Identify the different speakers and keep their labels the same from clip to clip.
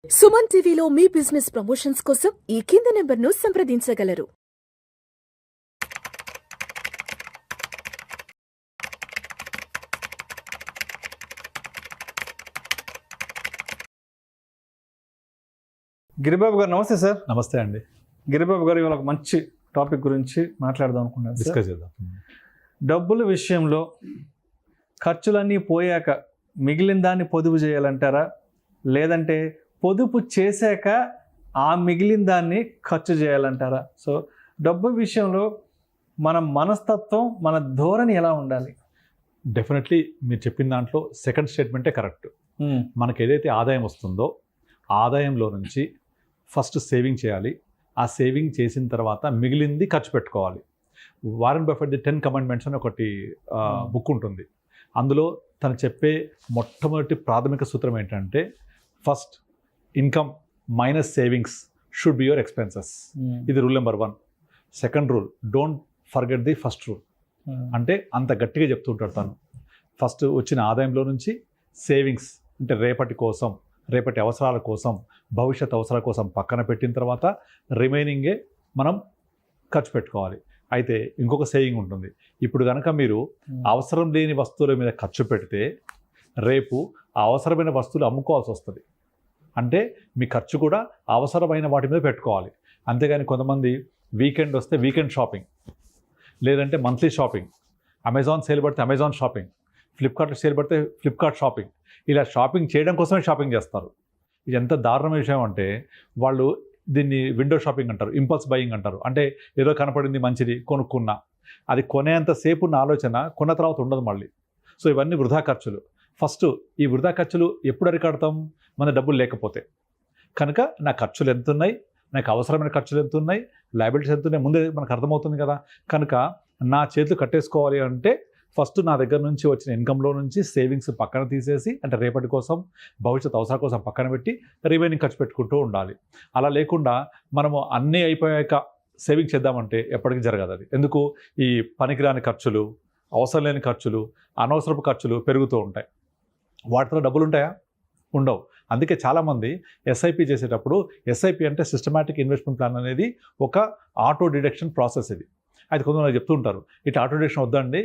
Speaker 1: సుమన్ టీవీలో మీ business promotions కోసం ఈ కింది నెంబర్ను సంప్రదించగలరు.
Speaker 2: గిరిబాబు గారు నమస్తే సార్.
Speaker 3: నమస్తే అండి.
Speaker 2: గిరిబాబు గారు ఇవాళ ఒక మంచి టాపిక్ గురించి మాట్లాడదాం అనుకున్నాను.
Speaker 3: డిస్కస్ చేద్దాం.
Speaker 2: డబ్బుల విషయంలో ఖర్చులన్నీ పోయాక మిగిలిన దాన్ని పొదుపు చేయాలంటారా, లేదంటే పొదుపు చేశాక ఆ మిగిలిన దాన్ని ఖర్చు చేయాలంటారా? సో డబ్బు విషయంలో మన మనస్తత్వం, మన ధోరణి ఎలా ఉండాలి?
Speaker 3: డెఫినెట్లీ మీరు చెప్పిన దాంట్లో సెకండ్ స్టేట్మెంటే కరెక్ట్. మనకు ఏదైతే ఆదాయం వస్తుందో ఆదాయంలో నుంచి ఫస్ట్ సేవింగ్ చేయాలి. ఆ సేవింగ్ చేసిన తర్వాత మిగిలింది ఖర్చు పెట్టుకోవాలి. వారెన్ బఫెట్ ది 10 కమాండ్మెంట్స్ అని ఒకటి బుక్ ఉంటుంది. అందులో తను చెప్పే మొట్టమొదటి ప్రాథమిక సూత్రం ఏంటంటే first income minus savings should be your expenses. ఇది rule number 1. Second rule, don't forget the first rule. అంటే అంత గట్టిగా చెప్తుంటాడు తను. ఫస్ట్ వచ్చిన ఆదాయంలో నుంచి సేవింగ్స్ అంటే రేపటి కోసం, రేపటి అవసరాల కోసం, భవిష్యత్ అవసరాల కోసం పక్కన పెట్టిన తర్వాత రిమైనింగే మనం ఖర్చు పెట్టుకోవాలి. అయితే ఇంకొక సేవింగ్ ఉంటుంది. ఇప్పుడు కనుక మీరు అవసరం లేని వస్తువుల మీద ఖర్చు పెడితే రేపు అవసరమైన వస్తువులు అమ్ముకోవాల్సి వస్తుంది. అంటే మీ ఖర్చు కూడా అవసరమైన వాటి మీద పెట్టుకోవాలి. అంతేగాని కొంతమంది వీకెండ్ వస్తే వీకెండ్ షాపింగ్, లేదంటే మంత్లీ షాపింగ్, అమెజాన్ సేల్ పడితే అమెజాన్ షాపింగ్, ఫ్లిప్కార్ట్ సేల్ పడితే ఫ్లిప్కార్ట్ షాపింగ్, ఇలా షాపింగ్ చేయడం కోసమే షాపింగ్ చేస్తారు. ఇది ఎంత దారుణమైన విషయం అంటే వాళ్ళు దీన్ని విండో షాపింగ్ అంటారు, ఇంపల్స్ బయింగ్ అంటారు. అంటే ఏదో కనపడింది మంచిది కొనుక్కున్నా, అది కొనేంతసేపు ఉన్న ఆలోచన కొన్న తర్వాత ఉండదు మళ్ళీ. సో ఇవన్నీ వృధా ఖర్చులు. ఫస్ట్ ఈ వృధా ఖర్చులు ఎప్పుడు అరికడతాం? మన డబ్బులు లేకపోతే. కనుక నా ఖర్చులు ఎంత ఉన్నాయి, నాకు అవసరమైన ఖర్చులు ఎంత ఉన్నాయి, లయబిలిటీస్ ఎంత ఉన్నాయి ముందే మనకు అర్థమవుతుంది కదా. కనుక నా చేతులు కట్టేసుకోవాలి అంటే ఫస్ట్ నా దగ్గర నుంచి వచ్చిన ఇన్కంలో నుంచి సేవింగ్స్ పక్కన తీసేసి, అంటే రేపటి కోసం, భవిష్యత్ అవసరాల కోసం పక్కన పెట్టి రిమైనింగ్ ఖర్చు పెట్టుకుంటూ ఉండాలి. అలా లేకుండా మనము అన్నీ అయిపోయాక సేవింగ్ చేద్దామంటే ఎప్పటికీ జరగదు అది. ఎందుకు? ఈ పనికిరాని ఖర్చులు, అవసరం లేని ఖర్చులు, అనవసరపు ఖర్చులు పెరుగుతూ ఉంటాయి. వాటితో డబ్బులు ఉంటాయా? ఉండవు. అందుకే చాలామంది ఎస్ఐపి చేసేటప్పుడు, ఎస్ఐపి అంటే సిస్టమాటిక్ ఇన్వెస్ట్మెంట్ ప్లాన్ అనేది ఒక ఆటో డిడక్షన్ ప్రాసెస్. ఇది అయితే కొంతమంది చెప్తూ ఉంటారు, ఇటు ఆటో డిడక్షన్ వద్దండి,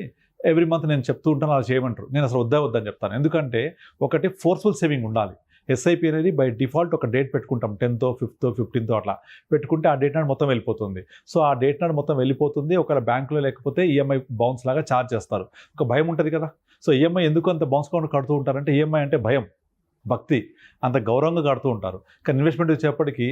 Speaker 3: ఎవ్రీ మంత్ నేను చెప్తూ ఉంటాను అలా చేయమంటారు. నేను అసలు వద్దని చెప్తాను. ఎందుకంటే ఒకటి ఫోర్స్ఫుల్ సేవింగ్ ఉండాలి. ఎస్ఐపి అనేది బై డిఫాల్ట్ ఒక డేట్ పెట్టుకుంటాం, 10th, 5th, 15th అట్లా పెట్టుకుంటే ఆ డేట్ నాడు మొత్తం వెళ్ళిపోతుంది. సో ఆ డేట్ నాడు మొత్తం వెళ్ళిపోతుంది. ఒకవేళ బ్యాంకులో లేకపోతే ఈఎంఐ బౌన్స్ లాగా ఛార్జ్ చేస్తారు. ఒక భయం ఉంటుంది కదా. సో ఈఎంఐ ఎందుకు అంత బౌన్స్ కడుతూ ఉంటారంటే ఈఎంఐ అంటే భయం, భక్తి, అంత గౌరవంగా కడుతూ ఉంటారు. కానీ ఇన్వెస్ట్మెంట్ వచ్చేప్పటికీ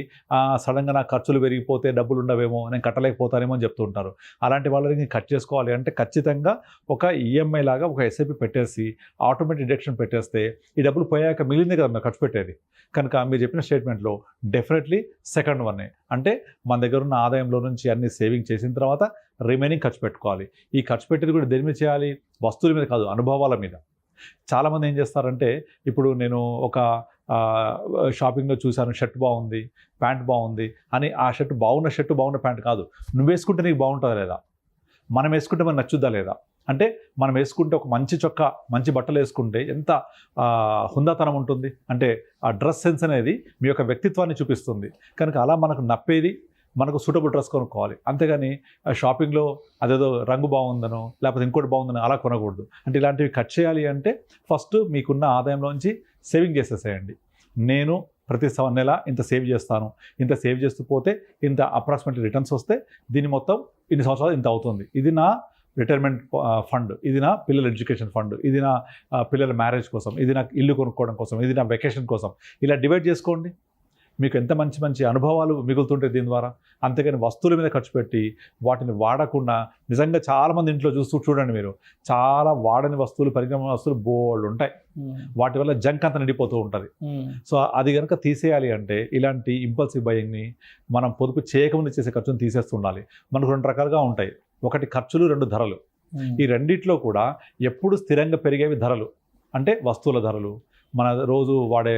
Speaker 3: సడన్గా నా ఖర్చులు పెరిగిపోతే డబ్బులు ఉండవేమో, నేను కట్టలేకపోతానేమో అని చెప్తూ ఉంటారు. అలాంటి వాళ్ళని కట్ చేసుకోవాలి అంటే ఖచ్చితంగా ఒక ఈఎంఐ లాగా ఒక ఎస్ఐపి పెట్టేసి ఆటోమేటిక్ డిడక్షన్ పెట్టేస్తే ఈ డబ్బులు పోయాక మిగిలిందే కదా మీరు ఖర్చు పెట్టేది. కనుక మీరు చెప్పిన స్టేట్మెంట్లో డెఫినెట్లీ సెకండ్ వన్నే, అంటే మన దగ్గర ఉన్న ఆదాయంలో నుంచి అన్ని సేవింగ్ చేసిన తర్వాత రిమైనింగ్ ఖర్చు పెట్టుకోవాలి. ఈ ఖర్చు పెట్టేది కూడా దేని మీద చేయాలి? వస్తువుల మీద కాదు, అనుభవాల మీద. చాలామంది ఏం చేస్తారంటే, ఇప్పుడు నేను ఒక షాపింగ్లో చూశాను, షర్ట్ బాగుంది, ప్యాంట్ బాగుంది అని, ఆ షర్ట్ బాగున్న షర్ట్ బాగున్న ప్యాంట్ కాదు, నువ్వు వేసుకుంటే నీకు బాగుంటుందా లేదా, మనం వేసుకుంటే మనకు నచ్చుద్దా లేదా. అంటే మనం వేసుకుంటే ఒక మంచి చొక్కా, మంచి బట్టలు వేసుకుంటే ఎంత హుందాతనం ఉంటుంది. అంటే ఆ డ్రెస్ సెన్స్ అనేది మీ యొక్క వ్యక్తిత్వాన్ని చూపిస్తుంది. కనుక అలా మనకు నప్పేది, మనకు సూటబుల్ డ్రెస్ కొనుక్కోవాలి. అంతేగాని షాపింగ్లో అదేదో రంగు బాగుందనో లేకపోతే ఇంకోటి బాగుందనో అలా కొనకూడదు. అంటే ఇలాంటివి కట్ చేయాలి అంటే ఫస్ట్ మీకున్న ఆదాయంలోంచి సేవింగ్ చేసేసేయండి. నేను ప్రతి నెల ఇంత సేవ్ చేస్తాను, ఇంత సేవ్ చేస్తూ పోతే ఇంత అప్రాక్సిమేట్లీ రిటర్న్స్ వస్తే దీని మొత్తం ఇన్ని సంవత్సరాలు ఇంత అవుతుంది, ఇది నా రిటైర్మెంట్ ఫండ్, ఇది నా పిల్లల ఎడ్యుకేషన్ ఫండ్, ఇది నా పిల్లల మ్యారేజ్ కోసం, ఇది నా ఇల్లు కొనుక్కోవడం కోసం, ఇది నా వెకేషన్ కోసం, ఇలా డివైడ్ చేసుకోండి. మీకు ఎంత మంచి మంచి అనుభవాలు మిగులుతుంటాయి దీని ద్వారా. అంతేగాని వస్తువుల మీద ఖర్చు పెట్టి వాటిని వాడకుండా, నిజంగా చాలామంది ఇంట్లో చూడండి మీరు, చాలా వాడని వస్తువులు, పరిగణ వస్తువులు బోల్డ్ ఉంటాయి. వాటి వల్ల జంక్ అంతా నిండిపోతూ ఉంటుంది. సో అది కనుక తీసేయాలి అంటే ఇలాంటి ఇంపల్సివ్ బయింగ్ని మనం పొదుపు చేయకముందు చేసే ఖర్చును తీసేస్తుండాలి. మనకు 2 రకాలుగా ఉంటాయి. ఒకటి ఖర్చులు, 2 ధరలు. ఈ రెండిట్లో కూడా ఎప్పుడు స్థిరంగా పెరిగేవి ధరలు, అంటే వస్తువుల ధరలు, మన రోజు వాడే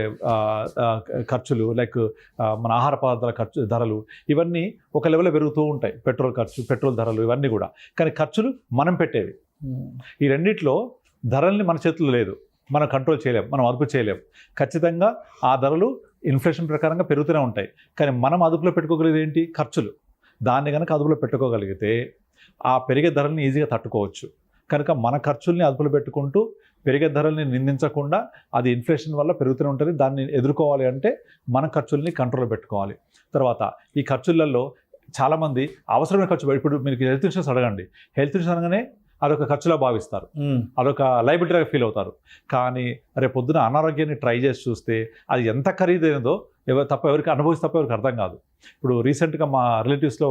Speaker 3: ఖర్చులు, లైక్ మన ఆహార పదార్థాల ధరలు, ఇవన్నీ ఒక లెవెల్లో పెరుగుతూ ఉంటాయి. పెట్రోల్ ధరలు ఇవన్నీ కూడా. కానీ ఖర్చులు మనం పెట్టేవి. ఈ రెండిట్లో ధరల్ని మన చేతుల్లో లేదు, మనం కంట్రోల్ చేయలేం, మనం అదుపు చేయలేం. ఖచ్చితంగా ఆ ధరలు ఇన్ఫ్లేషన్ ప్రకారంగా పెరుగుతూనే ఉంటాయి. కానీ మనం అదుపులో పెట్టుకోగలిగేది ఏంటి? ఖర్చులు. దాన్ని కనుక అదుపులో పెట్టుకోగలిగితే ఆ పెరిగే ధరల్ని ఈజీగా తట్టుకోవచ్చు. కనుక మన ఖర్చుల్ని అదుపులో పెట్టుకుంటూ పెరిగే ధరల్ని నిందించకుండా, అది ఇన్ఫ్లేషన్ వల్ల పెరుగుతూనే ఉంటుంది, దాన్ని ఎదుర్కోవాలి అంటే మన ఖర్చుల్ని కంట్రోల్లో పెట్టుకోవాలి. తర్వాత ఈ ఖర్చులలో చాలామంది అవసరమైన ఖర్చు, ఇప్పుడు మీకు హెల్త్ ఇన్సూరెన్స్ అడగండి, హెల్త్ ఇన్సూరెన్స్ అనగానే అదొక ఖర్చులా భావిస్తారు, అదొక లైబిలిటీగా ఫీల్ అవుతారు. కానీ రేపు పొద్దున అనారోగ్యాన్ని ట్రై చేసి చూస్తే అది ఎంత ఖరీదైనదో ఎవరికి అనుభవిస్తే తప్ప ఎవరికి అర్థం కాదు. ఇప్పుడు రీసెంట్గా మా రిలేటివ్స్లో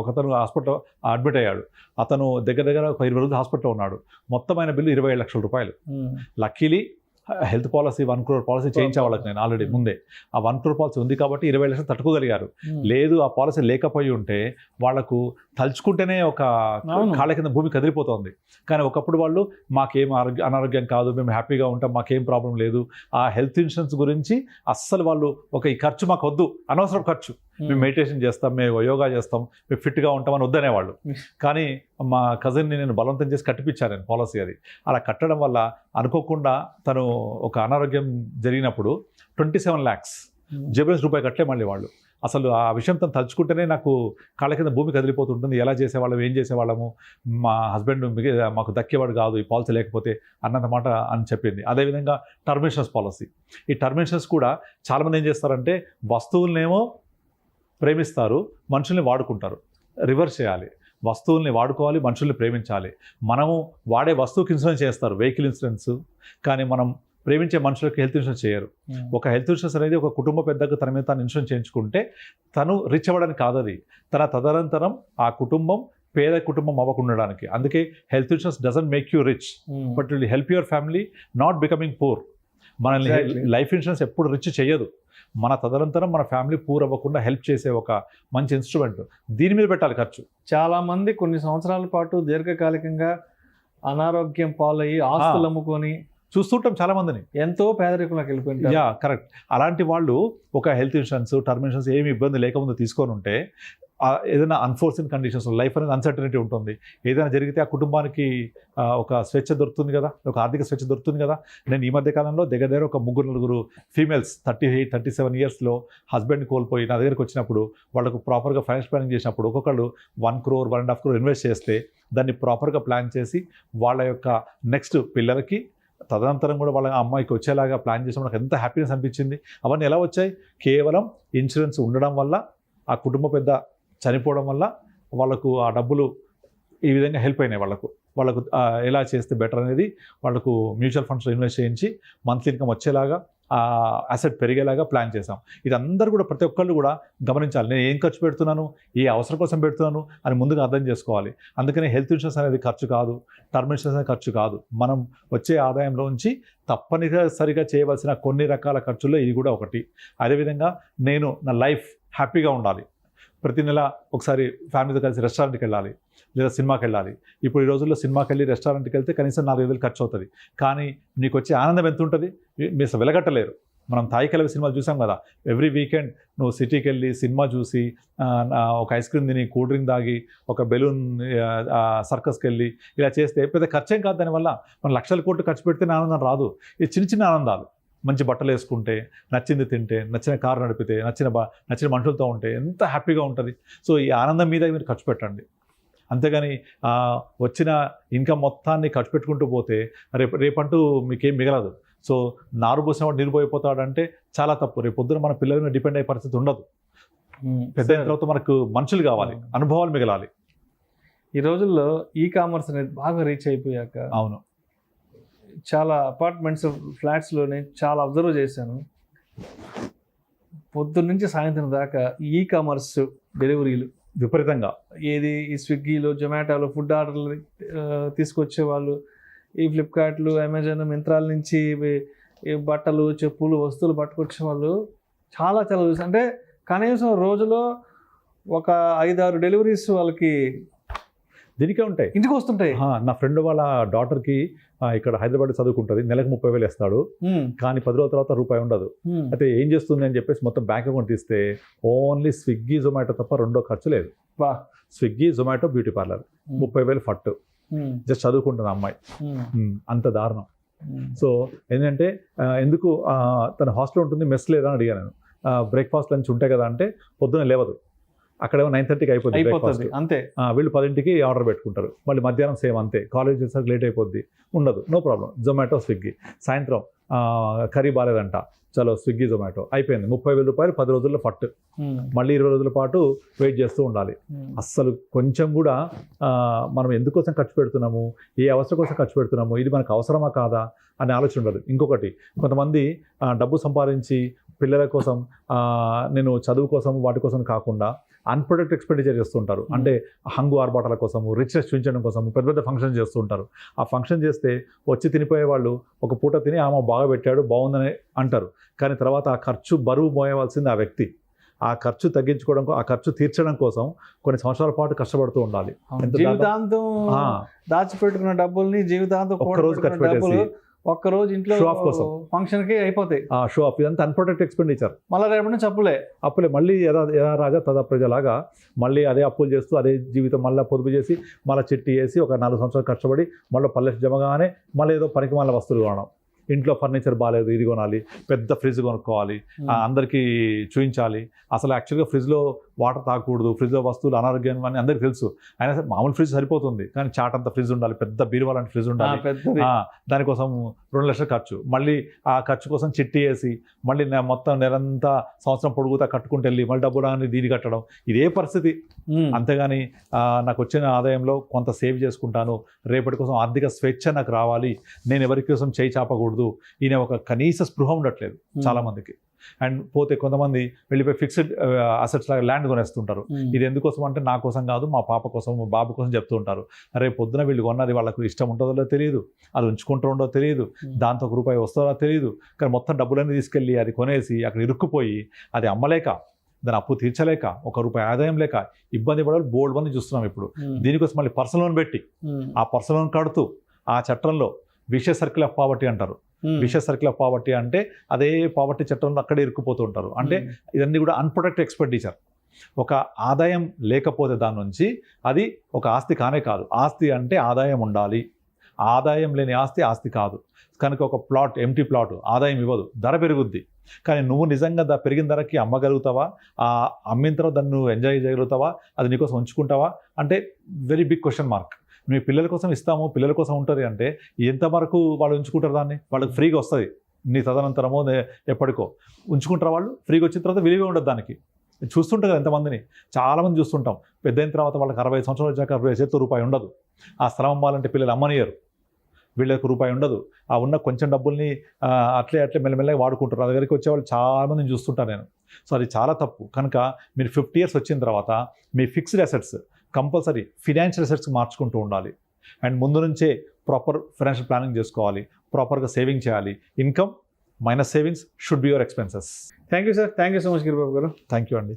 Speaker 3: ఒకతను హాస్పిటల్ అడ్మిట్ అయ్యాడు. అతను దగ్గర ఒక 20 రోజులు హాస్పిటల్లో ఉన్నాడు. మొత్తం ఆయన బిల్లు 27 లక్షల రూపాయలు. Luckily health policy 1 crore policy చేయించే వాళ్ళకి నేను ఆల్రెడీ ముందే ఆ 1 crore పాలసీ ఉంది కాబట్టి 20 లక్షలు తట్టుకోగలిగారు. లేదు ఆ పాలసీ లేకపోయి ఉంటే వాళ్లకు తలుచుకుంటేనే ఒక కాళ్ళ కింద భూమి కదిలిపోతుంది. కానీ ఒకప్పుడు వాళ్ళు మాకేం అనారోగ్యం కాదు, మేము హ్యాపీగా ఉంటాం, మాకేం ప్రాబ్లం లేదు, ఆ హెల్త్ ఇన్సూరెన్స్ గురించి అస్సలు వాళ్ళు ఈ ఖర్చు మాకు వద్దు, అనవసరం ఖర్చు, మేము మెడిటేషన్ చేస్తాం, మేము యోగా చేస్తాం, మేము ఫిట్గా ఉంటామని వద్దనేవాళ్ళు. కానీ మా కజిన్ని నేను బలవంతం చేసి కట్టిపించాను నేను పాలసీ. అది అలా కట్టడం వల్ల అనుకోకుండా తను ఒక అనారోగ్యం జరిగినప్పుడు 27 lakhs జేబులో రూపాయి కట్టలే మళ్ళీ వాళ్ళు. అసలు ఆ విషయం తను తలుచుకుంటేనే నాకు కాళ్ళ కింద భూమి కదిలిపోతుంటుంది. ఎలా చేసేవాళ్ళం, ఏం చేసేవాళ్ళము, మా హస్బెండ్ మాకు దక్కేవాడు కాదు ఈ పాలసీ లేకపోతే అన్నంత మాట అని చెప్పింది. అదేవిధంగా టర్మ్ ఇన్సూరెన్స్ పాలసీ, ఈ టర్మ్ ఇన్సూరెన్స్ కూడా చాలామంది ఏం చేస్తారంటే వస్తువులనేమో ప్రేమిస్తారు, మనుషుల్ని వాడుకుంటారు. రివర్స్ చేయాలి, వస్తువుల్ని వాడుకోవాలి, మనుషుల్ని ప్రేమించాలి. మనము వాడే వస్తువుకి ఇన్సూరెన్స్ చేస్తారు, వెహికల్ ఇన్సూరెన్స్, కానీ మనం ప్రేమించే మనుషులకు హెల్త్ ఇన్సూరెన్స్ చేయరు. ఒక హెల్త్ ఇన్సూరెన్స్ అనేది ఒక కుటుంబ పెద్దకు తన మీద తాను ఇన్సూరెన్స్ చేయించుకుంటే తను రిచ్ అవ్వడానికి కాదది, తన తదనంతరం ఆ కుటుంబం పేద కుటుంబం అవ్వకుండడానికి. అందుకే health insurance doesn't make you rich, but will help your family not becoming poor. మనల్ని లైఫ్ ఇన్సూరెన్స్ ఎప్పుడు రిచ్ చేయదు, మన తదనంతరం మన ఫ్యామిలీ పూర్ అవ్వకుండా హెల్ప్ చేసే ఒక మంచి ఇన్స్ట్రుమెంట్. దీని మీద పెట్టాలి ఖర్చు.
Speaker 2: చాలామంది కొన్ని సంవత్సరాల పాటు దీర్ఘకాలికంగా అనారోగ్యం పాలయ్యి ఆస్తులు అమ్ముకొని
Speaker 3: చూస్తుంటాం చాలామందిని,
Speaker 2: ఎంతో పేదరికంలోకి వెళ్ళిపోయింటారు.
Speaker 3: Yeah correct. అలాంటి వాళ్ళు ఒక హెల్త్ ఇన్సూరెన్స్, టర్మ్ ఇన్సూరెన్స్ ఏమి ఇబ్బంది లేకముందు తీసుకొని ఉంటే ఏదైనా అన్ఫోర్సిన్ కండిషన్స్, లైఫ్ అనేది అన్సర్టనిటీ ఉంటుంది, ఏదైనా జరిగితే ఆ కుటుంబానికి ఒక స్వేచ్ఛ దొరుకుతుంది కదా, ఒక ఆర్థిక స్వేచ్ఛ దొరుకుతుంది కదా. నేను ఈ మధ్య కాలంలో దగ్గర ఒక 3-4 ఫీమేల్స్ 38-37 ఇయర్స్లో హస్బెండ్ కోల్పోయి నా దగ్గరికి వచ్చినప్పుడు వాళ్ళకు ప్రాపర్గా ఫైనాన్స్ ప్లానింగ్ చేసినప్పుడు ఒక్కొక్కళ్ళు 1 crore 1.5 crore ఇన్వెస్ట్ చేస్తే దాన్ని ప్రాపర్గా ప్లాన్ చేసి వాళ్ళ యొక్క నెక్స్ట్ పిల్లలకి తదనంతరం కూడా వాళ్ళ అమ్మాయికి వచ్చేలాగా ప్లాన్ చేసిన నాకు ఎంత హ్యాపీనెస్ అనిపించింది. అవన్నీ ఎలా వచ్చాయి? కేవలం ఇన్సూరెన్స్ ఉండడం వల్ల, ఆ కుటుంబ పెద్ద చనిపోవడం వల్ల వాళ్ళకు ఆ డబ్బులు ఈ విధంగా హెల్ప్ అయినాయి. వాళ్ళకు ఎలా చేస్తే బెటర్ అనేది వాళ్ళకు మ్యూచువల్ ఫండ్స్లో ఇన్వెస్ట్ చేయించి మంత్లీ ఇన్కమ్ వచ్చేలాగా, ఆ అసెట్ పెరిగేలాగా ప్లాన్ చేసాం. ఇది అందరూ కూడా ప్రతి ఒక్కళ్ళు కూడా గమనించాలి. నేను ఏం ఖర్చు పెడుతున్నాను, ఏ అవసరం కోసం పెడుతున్నాను అని ముందుగా అర్థం చేసుకోవాలి. అందుకని హెల్త్ ఇన్సూరెన్స్ అనేది ఖర్చు కాదు, టర్మ్ ఇన్సూరెన్స్ అనేది ఖర్చు కాదు. మనం వచ్చే ఆదాయంలోంచి తప్పనిసరిగా చేయవలసిన కొన్ని రకాల ఖర్చుల్లో ఇది కూడా ఒకటి. అదేవిధంగా నేను నా లైఫ్ హ్యాపీగా ఉండాలి, ప్రతి నెల ఒకసారి ఫ్యామిలీతో కలిసి రెస్టారెంట్కి వెళ్ళాలి లేదా సినిమాకి వెళ్ళాలి. ఇప్పుడు ఈ రోజుల్లో సినిమాకి వెళ్ళి రెస్టారెంట్కి వెళ్తే కనీసం 4,000 ఖర్చు అవుతుంది. కానీ నీకు వచ్చే ఆనందం ఎంత ఉంటుంది మీరు అసలు వెలగట్టలేరు. మనం తాయికెళ్ళి సినిమాలు చూసాం కదా, ఎవ్రీ వీకెండ్ నువ్వు సిటీకి వెళ్ళి సినిమా చూసి ఒక ఐస్ క్రీమ్ తిని, కూల్ డ్రింక్ తాగి, ఒక బెలూన్ సర్కస్కి వెళ్ళి ఇలా చేస్తే పెద్ద ఖర్చేం కాదు. దానివల్ల మనం లక్షల కోట్లు ఖర్చు పెడితే ఆనందం రాదు. ఇది చిన్న చిన్న ఆనందాలు, మంచి బట్టలు వేసుకుంటే, నచ్చింది తింటే, నచ్చిన కారు నడిపితే, నచ్చిన మనుషులతో ఉంటే ఎంత హ్యాపీగా ఉంటుంది. సో ఈ ఆనందం మీద మీరు ఖర్చు పెట్టండి. అంతేగాని వచ్చిన ఇన్కమ్ మొత్తాన్ని ఖర్చు పెట్టుకుంటూ పోతే రేపంటూ మీకేం మిగలదు. సో నారు పోసిన వాడు నిరుపోయిపోతాడంటే చాలా తప్పు. రేపు పొద్దున మన పిల్లల మీద డిపెండ్ అయ్యే పరిస్థితి ఉండదు. పెద్ద అయిన తర్వాత మనకు మనుషులు కావాలి, అనుభవాలు మిగలాలి.
Speaker 2: ఈ రోజుల్లో ఈ కామర్స్ అనేది బాగా రీచ్ అయిపోయాక,
Speaker 3: అవును,
Speaker 2: చాలా అపార్ట్మెంట్స్, ఫ్లాట్స్లోనే చాలా అబ్జర్వ్ చేశాను. పొద్దున్న నుంచి సాయంత్రం దాకా ఈ కామర్స్ డెలివరీలు
Speaker 3: విపరీతంగా.
Speaker 2: ఏది ఈ స్విగ్గీలో, జొమాటోలో ఫుడ్ ఆర్డర్లు తీసుకొచ్చే వాళ్ళు, ఈ ఫ్లిప్కార్ట్లు, అమెజాన్, మింత్రాల నుంచి బట్టలు, చెప్పులు, వస్తువులు పట్టుకొచ్చే వాళ్ళు చాలా చూసి, అంటే కనీసం రోజులో ఒక 5-6 డెలివరీస్ వాళ్ళకి
Speaker 3: దీనికే ఉంటాయి,
Speaker 2: ఇంటికి వస్తుంటాయి.
Speaker 3: నా ఫ్రెండ్ వాళ్ళ డాటర్కి ఇక్కడ హైదరాబాద్ చదువుకుంటుంది, నెలకు 30,000 వేస్తాడు, కానీ 10 రోజుల తర్వాత రూపాయి ఉండదు. అయితే ఏం చేస్తుంది అని చెప్పేసి మొత్తం బ్యాంక్ అకౌంట్ తీస్తే ఓన్లీ స్విగ్గీ, జొమాటో తప్ప రెండో ఖర్చు లేదు. స్విగ్గీ, జొమాటో, బ్యూటీ పార్లర్, 30,000 ఫట్టు. జస్ట్ చదువుకుంటుంది అమ్మాయి. అంత దారుణం. సో ఏంటంటే ఎందుకు తన హాస్టల్ ఉంటుంది మెస్ లేదా అని అడిగాను నేను. బ్రేక్ఫాస్ట్ లంచ్ ఉంటాయి కదా అంటే పొద్దున్న లేవదు, అక్కడేమో 9:30కి అయిపోతుంది breakfast.
Speaker 2: అంతే.
Speaker 3: వీళ్ళు 10కి ఆర్డర్ పెట్టుకుంటారు, మళ్ళీ మధ్యాహ్నం సేమ్ అంతే, కాలేజ్ చేసరికి లేట్ అయిపోద్ది, ఉండదు, నో ప్రాబ్లం, జొమాటో స్విగ్గీ. సాయంత్రం కర్రీ బాగాలేదంట, చలో స్విగ్గీ జొమాటో, అయిపోయింది, 30,000 రూపాయలు 10 రోజుల్లో ఫట్. మళ్ళీ 20 రోజుల పాటు వెయిట్ చేస్తూ ఉండాలి. అస్సలు కొంచెం కూడా మనం ఎందుకోసం ఖర్చు పెడుతున్నాము, ఏ అవసరం కోసం ఖర్చు పెడుతున్నాము, ఇది మనకు అవసరమా కాదా అనే ఆలోచన ఉండదు. ఇంకొకటి, కొంతమంది డబ్బు సంపాదించి పిల్లల కోసం, నేను చదువు కోసం వాటి కోసం కాకుండా అన్ప్రొడక్ట్ ఎక్స్పెండిచర్ చేస్తుంటారు. అంటే హంగు ఆర్బాటాల కోసము, రిచ్నెస్ చూపించడం కోసము పెద్ద పెద్ద ఫంక్షన్ చేస్తూ ఉంటారు. ఆ ఫంక్షన్ చేస్తే వచ్చి తినిపోయే వాళ్ళు ఒక పూట తిని ఆమె బాగా పెట్టాడు బాగుందని అంటారు, కానీ తర్వాత ఆ ఖర్చు బరువు మోయవలసింది ఆ వ్యక్తి. ఆ ఖర్చు తగ్గించుకోవడం, ఆ ఖర్చు తీర్చడం కోసం కొన్ని సంవత్సరాల పాటు కష్టపడుతూ ఉండాలి.
Speaker 2: జీవితాంతం దాచిపెట్టుకున్న డబ్బుల్ని జీవితాంతం
Speaker 3: ఒక్కరోజు ఖర్చు పెట్టేసి
Speaker 2: ఒక్కరోజు ఇంట్లో
Speaker 3: షో ఆఫ్ కోసం
Speaker 2: ఫంక్షన్కి అయిపోతాయి.
Speaker 3: షో ఆఫ్, ఇదంతా అన్ప్రొటెక్ట్ ఎక్స్పెండిచర్.
Speaker 2: మళ్ళీ రేపటి నుంచి
Speaker 3: అప్పులే మళ్ళీ యథా రాజా తదా ప్రజలాగా మళ్ళీ అదే అప్పులు చేస్తూ అదే జీవితం మళ్ళీ పొదుపు చేసి మళ్ళీ చిట్టి వేసి ఒక 4 సంవత్సరాలు కష్టపడి మళ్ళీ పల్లె జమగానే మళ్ళీ ఏదో పనికి మళ్ళీ వస్తువులు కొనడం. ఇంట్లో ఫర్నిచర్ బాగాలేదు, ఇది కొనాలి, పెద్ద ఫ్రిడ్జ్ కొనుక్కోవాలి, అందరికీ చూపించాలి. అసలు యాక్చువల్గా ఫ్రిడ్జ్లో వాటర్ తాగకూడదు, ఫ్రిడ్జ్లో వస్తువులు అనారోగ్యం అని అందరికీ తెలుసు. అయినా సరే మామూలు ఫ్రిడ్జ్ సరిపోతుంది, కానీ చాట్ అంత ఫ్రిడ్జ్ ఉండాలి, పెద్ద బీరువా లాంటి ఫ్రిడ్జ్ ఉండాలి. దానికోసం 2 లక్షలు ఖర్చు, మళ్ళీ ఆ ఖర్చు కోసం చిట్టి వేసి మళ్ళీ మొత్తం నెలంతా సంవత్సరం పొడుగుతా కట్టుకుంటూ వెళ్ళి మళ్ళీ డబ్బు రాని దీని కట్టడం, ఇదే పరిస్థితి. అంతేగాని నాకు వచ్చిన ఆదాయంలో కొంత సేవ్ చేసుకుంటాను, రేపటి కోసం ఆర్థిక స్వేచ్ఛ నాకు రావాలి, నేను ఎవరి కోసం చేయి చాపకూడదు, ఈయన ఒక కనీస స్పృహ ఉండట్లేదు చాలామందికి. అండ్ పోతే కొంతమంది వెళ్ళిపోయి ఫిక్స్డ్ అసెట్స్ లాగా ల్యాండ్ కొనేస్తుంటారు. ఇది ఎందుకోసం అంటే నా కోసం కాదు, మా పాప కోసం, మా బాబు కోసం చెప్తూ ఉంటారు. రేపు పొద్దున వీళ్ళు కొన్నది వాళ్ళకు ఇష్టం ఉంటుందో తెలియదు, అది ఉంచుకుంటూ ఉండో తెలియదు, దాంతో ఒక రూపాయి వస్తుందో తెలియదు, కానీ మొత్తం డబ్బులన్నీ తీసుకెళ్ళి అది కొనేసి అక్కడ ఇరుక్కుపోయి అది అమ్మలేక, దాని అప్పు తీర్చలేక, ఒక రూపాయి ఆదాయం లేక ఇబ్బంది పడాలి. బోల్డ్ మంది చూస్తున్నాం ఇప్పుడు. దీనికోసం మళ్ళీ పర్సనల్ లోన్ పెట్టి ఆ పర్సనల్ లోన్ కడుతూ ఆ చట్టంలో విషయ సర్కిల్ ఆఫ్ పావర్టీ అంటారు. విషయ సర్కిల్ ఆఫ్ పావర్టీ అంటే అదే పావర్టీ చట్టంలో అక్కడే ఇరుక్కుపోతూ ఉంటారు. అంటే ఇవన్నీ కూడా అన్ప్రొటెక్ట్ ఎక్స్పెండిచర్. ఒక ఆదాయం లేకపోతే దాని నుంచి అది ఒక ఆస్తి కానే కాదు. ఆస్తి అంటే ఆదాయం ఉండాలి, ఆదాయం లేని ఆస్తి ఆస్తి కాదు. కనుక ఒక ప్లాట్, ఎంటీ ప్లాట్ ఆదాయం ఇవ్వదు, ధర పెరుగుద్ది. కానీ నువ్వు నిజంగా పెరిగిన ధరకి అమ్మగలుగుతావా, అమ్మిన తర్వాత దాన్ని నువ్వు ఎంజాయ్ చేయగలుగుతావా, అది నీకోసం ఉంచుకుంటావా అంటే వెరీ బిగ్ క్వశ్చన్ మార్క్. మీ పిల్లల కోసం ఇస్తాము, పిల్లల కోసం ఉంటుంది అంటే ఎంతవరకు వాళ్ళు ఉంచుకుంటారు, దాన్ని వాళ్ళకి ఫ్రీగా వస్తుంది, నీ తదనంతరమో ఎప్పటికో ఉంచుకుంటారు వాళ్ళు. ఫ్రీగా వచ్చిన తర్వాత విలువే ఉండదు దానికి. చూస్తుంటారు కదా ఎంతమందిని, చాలామంది చూస్తుంటాం. పెద్ద అయిన తర్వాత వాళ్ళకి 60 సంవత్సరాలు వచ్చాక 60 చేతితో రూపాయి ఉండదు. ఆ స్థలం అమ్మాలంటే పిల్లలు అమ్మనియరు, వీళ్ళకి రూపాయి ఉండదు. ఆ ఉన్న కొంచెం డబ్బుల్ని అట్లే మెల్లమెల్లగా వాడుకుంటారు. ఆ దగ్గరికి వచ్చే వాళ్ళు చాలామందిని చూస్తుంటాను నేను. సో అది చాలా తప్పు. కనుక మీరు 50 years వచ్చిన తర్వాత మీ ఫిక్స్డ్ అసెట్స్ కంపల్సరీ ఫినాన్షియల్ అసెట్స్కి మార్చుకుంటూ ఉండాలి. అండ్ ముందు నుంచే ప్రాపర్ ఫైనాన్షియల్ ప్లానింగ్ చేసుకోవాలి, ప్రాపర్గా సేవింగ్ చేయాలి. Income minus savings should be your expenses.
Speaker 2: Thank you sir, thank you so much Giribabu garu.
Speaker 3: Thank you అండి.